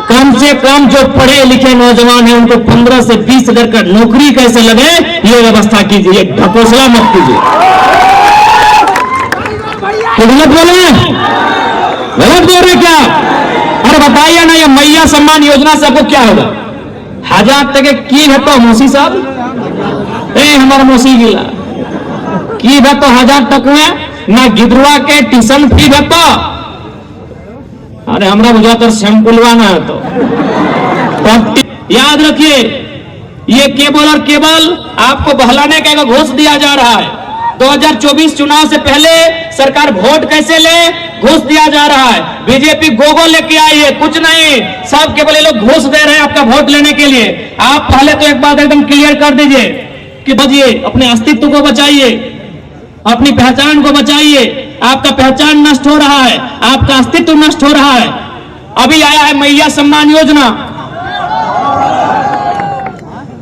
कम से कम जो पढ़े लिखे नौजवान हैं उनको 15 से 20 हजार का नौकरी कैसे लगे ये व्यवस्था कीजिए, ढकोसला मत कीजिए। तो गलत बोले, गलत बोल रहे क्या? और बताइए ना, ये मैया सम्मान योजना से आपको क्या होगा? 1000 तक की है तो मौसी साहब हमारा मौसी गिला की है तो 1000 तक में ना गिदरुआ के ट्यूशन फी है तो अरे हमरा बुझा तो सैंपलवा ना है तो याद रखिए, ये केवल और केवल आपको बहलाने का घूस दिया जा रहा है। 2024 चुनाव से पहले सरकार वोट कैसे ले, घूस दिया जा रहा है। बीजेपी गोगो लेके आई है, कुछ नहीं, सब केवल ये लोग घूस दे रहे हैं आपका वोट लेने के लिए। आप पहले तो एक बात एकदम क्लियर कर दीजिए कि बचिए, अपने अस्तित्व को बचाइए, अपनी पहचान को बचाइए। आपका पहचान नष्ट हो रहा है, आपका अस्तित्व नष्ट हो रहा है। अभी आया है मैया सम्मान योजना,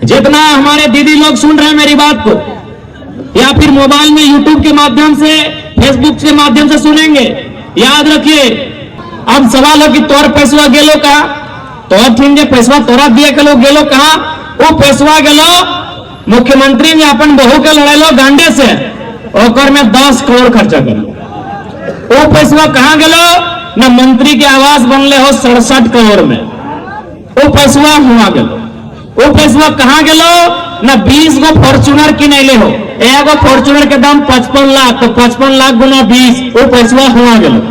जितना हमारे दीदी लोग सुन रहे हैं मेरी बात को, या फिर मोबाइल में यूट्यूब के माध्यम से, फेसबुक के माध्यम से सुनेंगे, याद रखिए। अब सवाल है कि तोर पैसवा गेलो कहा, तोर ठीक है पैसवा तोरा दिए के लोग गेलो कहा? वो पैसवा गेलो मुख्यमंत्री ने अपन बहू के लड़ेलो गांडे से, ओकर में 10 करोड़ खर्चा करो। वो पैसवा कहां गेलो? न मंत्री के आवास बनले हो 67 करोड़ में, वो पैसवा हुआ गेलो। वो पैसवा कहां गेलो? न 20 गो फॉर्चूनर किनेले हो, एगो फॉर्चूनर के दाम 55 लाख, तो 55 लाख गुना 20, वो पैसवा हुआ गेलो।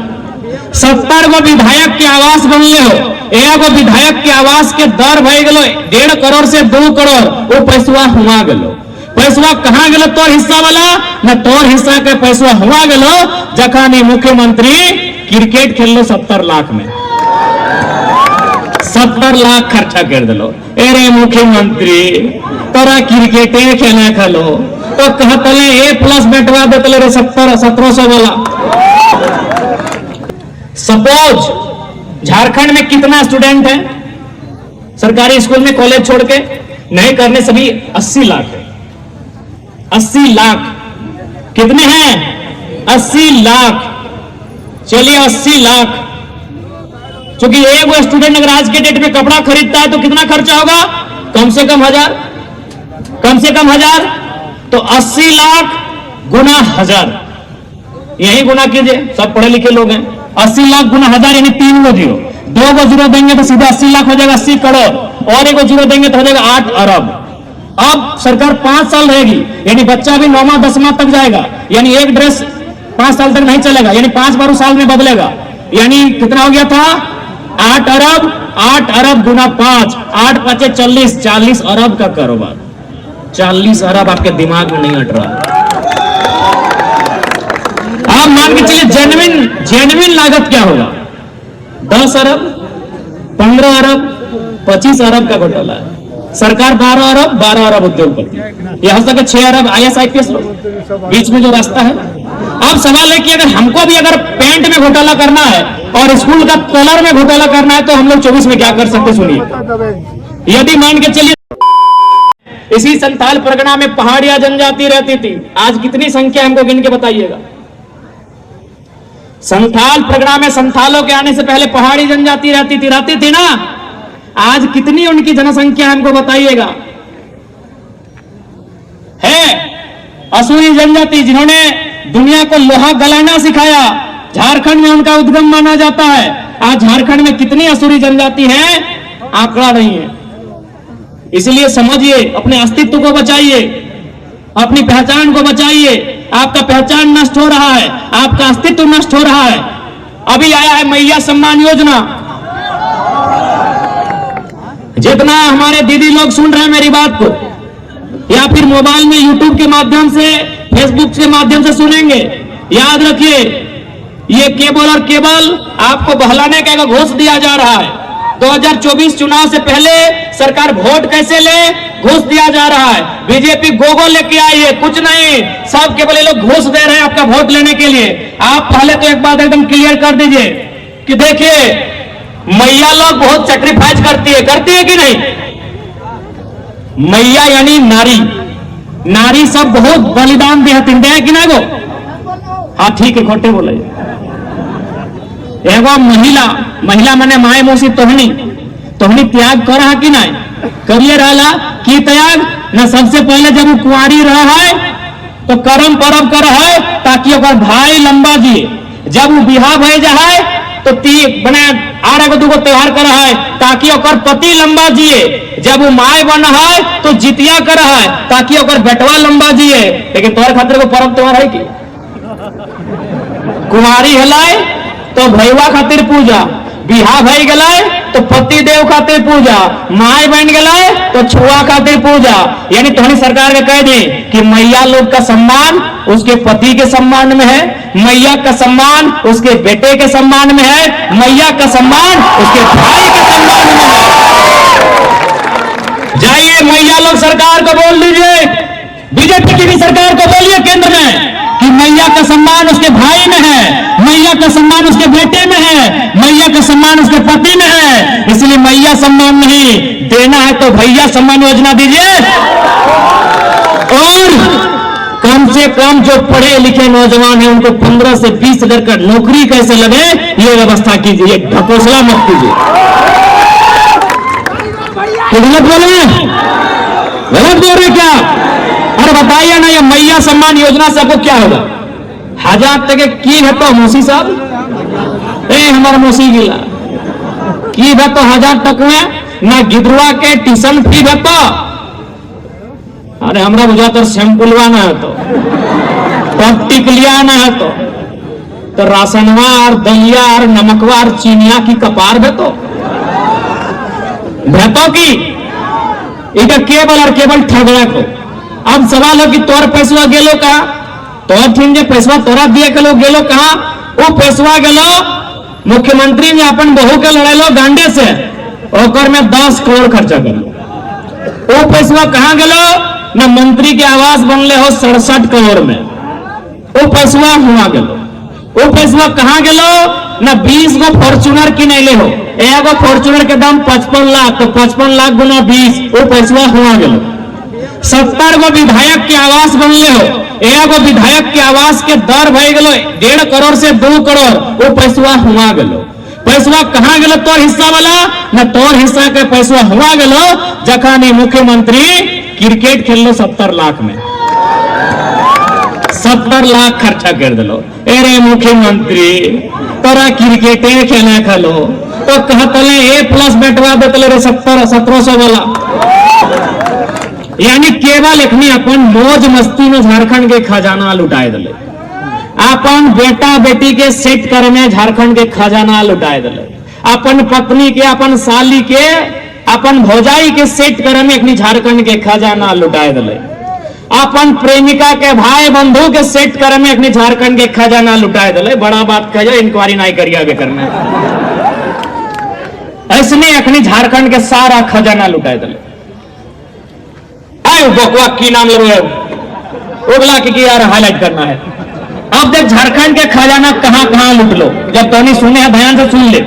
70 गो विधायक के आवास बनले हो, एगो विधायक के आवास के दर भय गेलो 1.5 करोड़ से 2 करोड़, वो पैसवा हुआ गेलो। पैसवा कहां गेलो? तोर हिस्सा वाला न तोर हिस्सा के पैसवा हुआ गेलो जखानी मुख्यमंत्री क्रिकेट खेल लो 70 लाख में, 70 लाख खर्चा कर दिलो। अरे मुख्यमंत्री तोरा क्रिकेटे खेले खेलो तो कहतले A+ बैठवा देतले रे 1700 वाला। सपोज झारखंड में कितना स्टूडेंट है सरकारी स्कूल में कॉलेज छोड़ के नहीं करने सभी 80 लाख है। 80 लाख कितने हैं? 80 लाख। चलिए 80 लाख, क्योंकि एक वो स्टूडेंट अगर आज के डेट में कपड़ा खरीदता है तो कितना खर्चा होगा? कम से कम 1000, कम से कम 1000। तो 80 लाख गुना 1000, यही गुना कीजिए, सब पढ़े लिखे लोग हैं। 80 लाख गुना 1000 यानी 3 गो जीरो, 2 गो जीरो देंगे तो सीधे 80 लाख हो जाएगा, 80 करोड़, और 1 गो जीरो देंगे तो हो जाएगा 8 अरब। अब सरकार 5 साल रहेगी, यानी बच्चा भी 9वां 10वां तक जाएगा, यानी एक ड्रेस 5 साल तक नहीं चलेगा, यानी 5 साल में बदलेगा। यानी कितना हो गया था? 8 अरब। 8 अरब गुना 5, 8 5 40, 40 अरब का कारोबार। 40 अरब आपके दिमाग में नहीं हट रहा। आप मान के चलिए जेन्युइन लागत क्या होगा? 10 अरब, 15 अरब, 25 अरब का घोटाला है। सरकार 12 अरब उद्योगपति, यहां तक 6 अरब IAS IPS लोग, बीच में जो रास्ता है। अब सवाल है कि अगर हमको भी अगर पेंट में घोटाला करना है और स्कूल का कलर में घोटाला करना है तो हम लोग 24 में क्या कर सकते? सुनिए। यदि मान के चलिए इसी संथाल परगना में पहाड़िया जनजाति रहती थी, आज कितनी संख्या हमको गिन के बताइएगा? संथाल परगना में संथालों के आने से पहले पहाड़ी जनजाति रहती थी ना? आज कितनी उनकी जनसंख्या हमको बताइएगा? है असुरी जनजाति, जिन्होंने दुनिया को लोहा गलाना सिखाया, झारखंड में उनका उद्गम माना जाता है। आज झारखंड में कितनी असुरी जनजाति है? आंकड़ा नहीं है। इसलिए समझिए, अपने अस्तित्व को बचाइए, अपनी पहचान को बचाइए। आपका पहचान नष्ट हो रहा है, आपका अस्तित्व नष्ट हो रहा है। अभी आया है मैया सम्मान योजना, जितना हमारे दीदी लोग सुन रहे हैं मेरी बात को, या फिर मोबाइल में यूट्यूब के माध्यम से, फेसबुक के माध्यम से सुनेंगे, याद रखिए, ये केवल और केवल आपको बहलाने का घूस दिया जा रहा है। 2024 चुनाव से पहले सरकार वोट कैसे ले, घूस दिया जा रहा है। बीजेपी गोगो लेके आई है, कुछ नहीं, सब केवल ये लोग घूस दे रहे हैं आपका वोट लेने के लिए। आप पहले तो एक बात एकदम क्लियर कर दीजिए कि देखिए, मैया लोग बहुत सैक्रिफाइस करती है कि नहीं? मैया यानी नारी, नारी सब बहुत बलिदान देती है कि ना? गो हाँ ठीक है, खोटे बोले। एगो महिला, महिला माने माए मौसी तोहनी, तो हमने त्याग करा कि नहीं करिए रहा कि त्याग न सबसे पहले जब वो कुंवारी रहा है तो करम परब कर है ताकि ओकर भाई लंबा जिए, जब वो बिहार भय जाए तो बने आर एगो दूगो त्योहार कर है ताकि ओकर पति लंबा जिए, जब वो माय बन है तो जितिया कर है ताकि ओकर बेटवा लंबा जिए। लेकिन तोहर खातिर को परब त्योहार है कि कुमारी हलाय तो भैया खातिर पूजा, बिहा भई गलाय तो पति देव खातिर पूजा, माय बन गलाय तो छुआ खातिर पूजा। यानी तुम्हारी सरकार के कह दी कि मैया लोग का सम्मान उसके पति के सम्मान में है, मैया का सम्मान उसके बेटे के सम्मान में है, मैया का सम्मान उसके भाई के सम्मान में है। जाइए मैया लोग सरकार को बोल दीजिए, बीजेपी की भी सरकार को बोलिए केंद्र में कि मैया का सम्मान उसके भाई में है, मैया का सम्मान उसके बेटे में है, मैया का सम्मान उसके पति में है। इसलिए मैया सम्मान नहीं देना है तो भैया सम्मान योजना दीजिए। और कम से कम जो पढ़े लिखे नौजवान हैं उनको 15 से 20 हजार का नौकरी कैसे लगे ये व्यवस्था कीजिए, ढकोसला मत कीजिए। गलत बोल रहे हैं, गलत बोल रहे क्या? अरे बताइए ना, ये मैया सम्मान योजना से आपको क्या होगा? 1000 तक की है तो मौसी साहब हमारा मौसी गिला की है तो 1000 तक में ना गिदरुआ के ट्यूशन फी है तो अरे हमरा बुझा तो सैंपलवा ना है तो टिकलिया ना है तो राशनवा और दलिया और नमकवा और चीनिया की कपार भेतो की इधर केवल और केवल ठगड़ा को। अब सवाल हो कि तोर पैसवा गेलो कहा, तोर थीन जे पैसवा तोरा दिए के लोग गेलो कहा? वो पैसवा गेलो मुख्यमंत्री ने अपन बहू के लड़ेलो गांडे से, ओकर में 10 करोड़ खर्चा करो। वो पैसवा कहां गेलो? न मंत्री के आवास बनले हो 67 करोड़ में, वो पैसवा हुआ गेलो। वो पैसवा कहां गेलो? न 20 गो फॉर्चूनर किनेले हो, एगो फॉर्चूनर के दाम 55 लाख, तो 55 लाख गुना 20 वो पैसवा हुआ गेलो। 70 गो विधायक के आवास बनले हो, एगो विधायक के आवास के दर भय गेलो 1.5 करोड़ से 2 करोड़, वो पैसवा हुआ गेलो। पैसवा कहां गेलो? तोर हिस्सा वाला न तोर हिस्सा के पैसवा हुआ गेलो जखानी मुख्यमंत्री क्रिकेट खेल लो 70 लाख में, 70 लाख खर्चा कर दिलो। अरे मुख्यमंत्री तोरा क्रिकेट खेले खेलो तो कहतले A+ बैठवा देतले रे 1700 वाला। यानी केवल एखनी अपन मौज मस्ती में झारखंड के खजाना लुटाए दिले, अपन बेटा बेटी के सेट करे में झारखंड के खजाना लुटाए दिले, अपन पत्नी के अपन साली के अपन भौजाई के सेट करे में एखनी झारखंड के खजाना लुटाए दिले, अपन प्रेमिका के भाई बंधु के सेट करे में एखनी झारखंड के खजाना लुटाए दिले। बड़ा बात कहियो इंक्वायरी नहीं करिए आगे करना, ऐसने एखनी झारखंड के सारा खजाना लुटाए दिले। बकवा की नाम ले उगला की यार हाईलाइट करना है। अब देख झारखंड के खजाना कहां कहां लूट लो, जब तो सुने हैं ध्यान से सुन ले।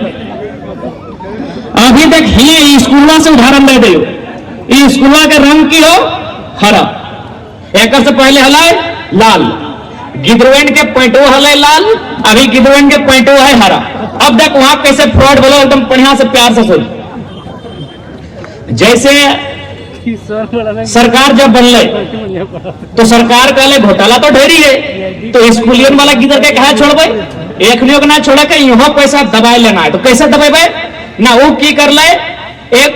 अभी देख ये स्कूलवा से उदाहरण दे दो, स्कूलवा के रंग की हो हरा, एक से पहले हलाए लाल, गिदरवेन के पैंटो हलाए लाल, अभी गिदरवेन के पैंटो है हरा। अब देख वहां कैसे फ्रॉड बोलो, एकदम बढ़िया से प्यार से सुन। जैसे सरकार जब बनले तो सरकार कहले घोटाला तो ढेरी है, तो स्कूलियन वाला गिदर के कहा छोड़बे, एक को ना छोड़ा के यहाँ पैसा दबाए लेना है, तो कैसे दबाए ना? वो की कर ले, एक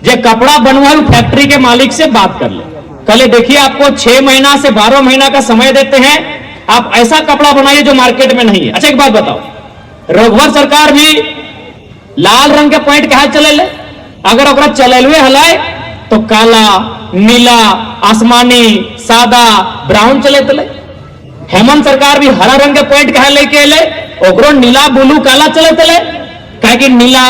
जो कपड़ा बनवाए फैक्ट्री के मालिक से बात कर ले, कहले देखिए आपको 6 महीना से 12 महीना का समय देते हैं, आप ऐसा कपड़ा बनाइए जो मार्केट में नहीं है। अच्छा एक बात बताओ, रघुवर सरकार भी लाल रंग के पैंट कहा चले ले, अगर ओकरा चलेलवे हलाए तो काला, नीला, आसमानी, सादा, ब्राउन चले तले। हेमंत सरकार भी हरा रंग के पैंट कहा लेके ले, ओकरो नीला, ब्लू, काला चले तले। कहे कि नीला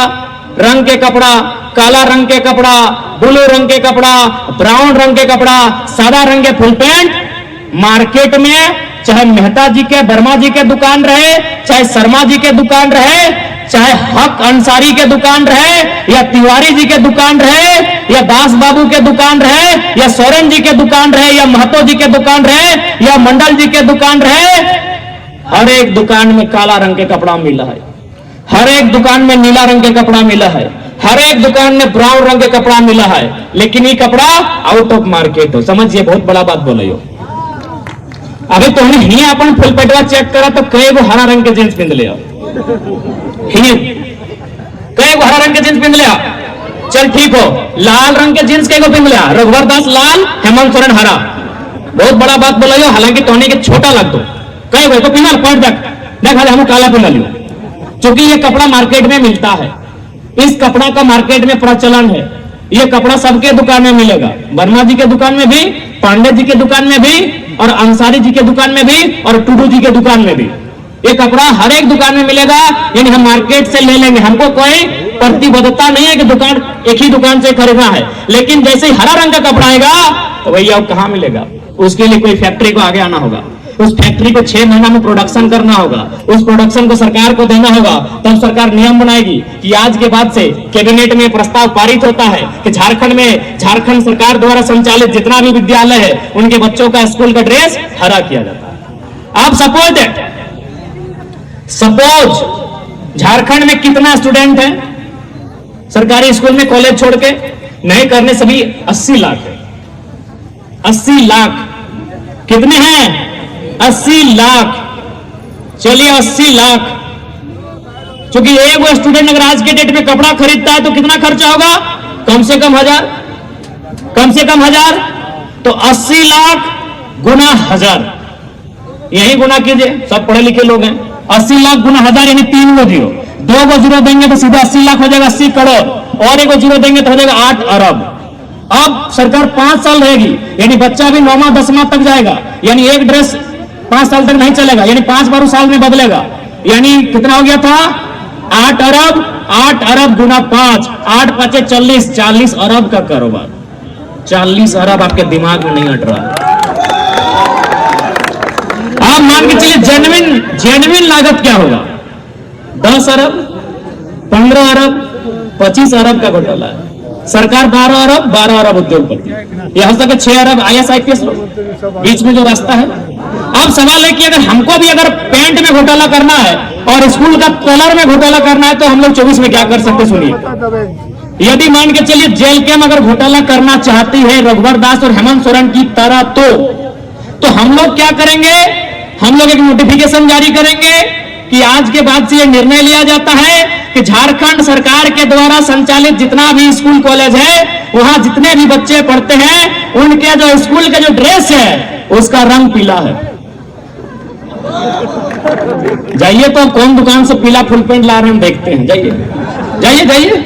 रंग के कपड़ा, काला रंग के कपड़ा, ब्लू रंग के कपड़ा, ब्राउन रंग के कपड़ा, सादा रंग के फुल पैंट मार्केट में चाहे मेहता जी के, वर्मा जी के दुकान रहे, चाहे शर्मा जी के दुकान रहे, चाहे हक अंसारी के दुकान रहे, या तिवारी जी के दुकान रहे, या दास बाबू के दुकान रहे, या सोरेन जी के दुकान रहे, या महतो जी के दुकान रहे, या मंडल जी के दुकान रहे, हर एक दुकान में काला रंग के कपड़ा मिला है, हर एक दुकान में नीला रंग के कपड़ा मिला है, हर एक दुकान में ब्राउन रंग के कपड़ा मिला है, लेकिन ये कपड़ा आउट ऑफ मार्केट हो। समझिए, बहुत बड़ा बात बोले हो। अभी तो ही अपन फुल पेटवा चेक करा तो कई गो हरा रंग के जींस पिंध लिया, कई गो हरा रंग के जींस पिंध लिया। चल ठीक हो, लाल रंग के जींस कई गो पिंध लिया, रघुवर दास लाल, हेमंत सोरेन हरा। बहुत बड़ा बात बोला हो, हालांकि तोहनी के छोटा लग दो कई गो तो पिंधल पढ़ देख हाल हम काला पिंध लियो, क्योंकि ये कपड़ा मार्केट में मिलता है। इस कपड़ा का मार्केट में प्रचलन है। ये कपड़ा सबके दुकान में मिलेगा, वर्मा जी के दुकान में भी, पांडे जी के दुकान में भी, और अंसारी जी के दुकान में भी, और टूडू जी के दुकान में भी। ये कपड़ा हर एक दुकान में मिलेगा, यानी हम मार्केट से ले लेंगे। हमको कोई प्रतिबद्धता नहीं है कि दुकान एक ही दुकान से खरीदना है, लेकिन जैसे ही हरा रंग का कपड़ा आएगा तो भैया अब कहां मिलेगा, उसके लिए कोई फैक्ट्री को आगे आना होगा, उस फैक्ट्री को 6 महीना में प्रोडक्शन करना होगा, उस प्रोडक्शन को सरकार को देना होगा। तब सरकार नियम बनाएगी कि आज के बाद से कैबिनेट में प्रस्ताव पारित होता है कि झारखंड में झारखंड सरकार द्वारा संचालित जितना भी विद्यालय है उनके बच्चों का स्कूल का ड्रेस हरा किया जाता है। आप सपोज झारखंड में कितना स्टूडेंट है सरकारी स्कूल में, कॉलेज छोड़ के नहीं करने सभी 80 लाख है। 80 लाख कितने हैं? 80 लाख। चलिए 80 लाख, क्योंकि एक स्टूडेंट अगर आज के डेट में कपड़ा खरीदता है तो कितना खर्चा होगा? कम से कम 1000, कम से कम 1000। तो 80 लाख गुना 1000, यही गुना कीजिए, सब पढ़े लिखे लोग हैं। 80 लाख गुना 1000 यानी 3 गो जीरो, 2 गो जीरो देंगे तो सीधा 80 लाख हो जाएगा, 80 करोड़, और 1 गो जीरो देंगे तो हो जाएगा 8 अरब। अब सरकार 5 साल रहेगी, यानी बच्चा भी 9वां 10वां तक जाएगा, यानी एक ड्रेस 5 साल तक नहीं चलेगा, यानी 5 बार साल में बदलेगा। यानी कितना हो गया था? 8 अरब। 8 अरब गुना 5, 8 5 40, 40 अरब का कारोबार। 40 अरब आपके दिमाग में नहीं हट रहा। आप मान के चलिए जेन्युइन लागत क्या होगा? 10 अरब, 15 अरब, 25 अरब का घोटाला है। सरकार 12 अरब उद्योगपति, यहां तक 6 अरब IAS लोग, बीच में जो रास्ता है। अब सवाल है कि अगर हमको भी अगर पेंट में घोटाला करना है और स्कूल का कलर में घोटाला करना है तो हम लोग 24 में क्या कर सकते? सुनिए, यदि मान के चलिए जेल के में अगर घोटाला करना चाहती है रघुवर दास और हेमंत सोरेन की तरह, तो हम लोग क्या करेंगे? हम लोग एक नोटिफिकेशन जारी करेंगे कि आज के बाद से यह निर्णय लिया जाता है कि झारखंड सरकार के द्वारा संचालित जितना भी स्कूल कॉलेज है, वहां जितने भी बच्चे पढ़ते हैं, उनके जो स्कूल का जो ड्रेस है उसका रंग पीला है। जाइए तो कौन दुकान से पीला फुल पैंट ला रहे हैं, देखते हैं। जाइए जाइए जाइए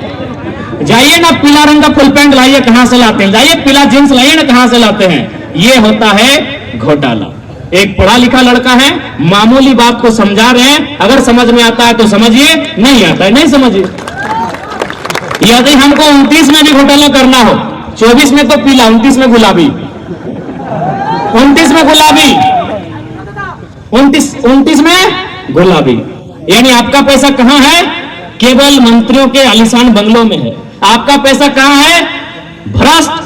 जाइए ना, पीला रंग का फुल पैंट लाइए, कहां से लाते हैं? जाइए पीला जींस लाइए ना, कहां से लाते हैं? ये होता है घोटाला। एक पढ़ा लिखा लड़का है, मामूली बात को समझा रहे हैं, अगर समझ में आता है तो समझिए, नहीं आता है नहीं समझिए। यदि हमको 29 में भी घोटाला करना हो, 24 में तो पीला, 29 में गुलाबी, 29 में गुलाबी, 29 में गुलाबी, यानी आपका पैसा कहां है? केवल मंत्रियों के आलीशान बंगलों में है। आपका पैसा कहां है? भ्रष्ट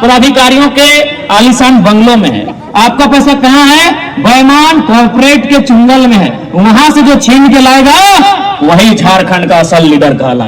पदाधिकारियों के आलीशान बंगलों में है। आपका पैसा कहां है? बेईमान कॉर्पोरेट के चुंगल में है। वहां से जो छीन के लाएगा वही झारखंड का असल लीडर कहलाएगा।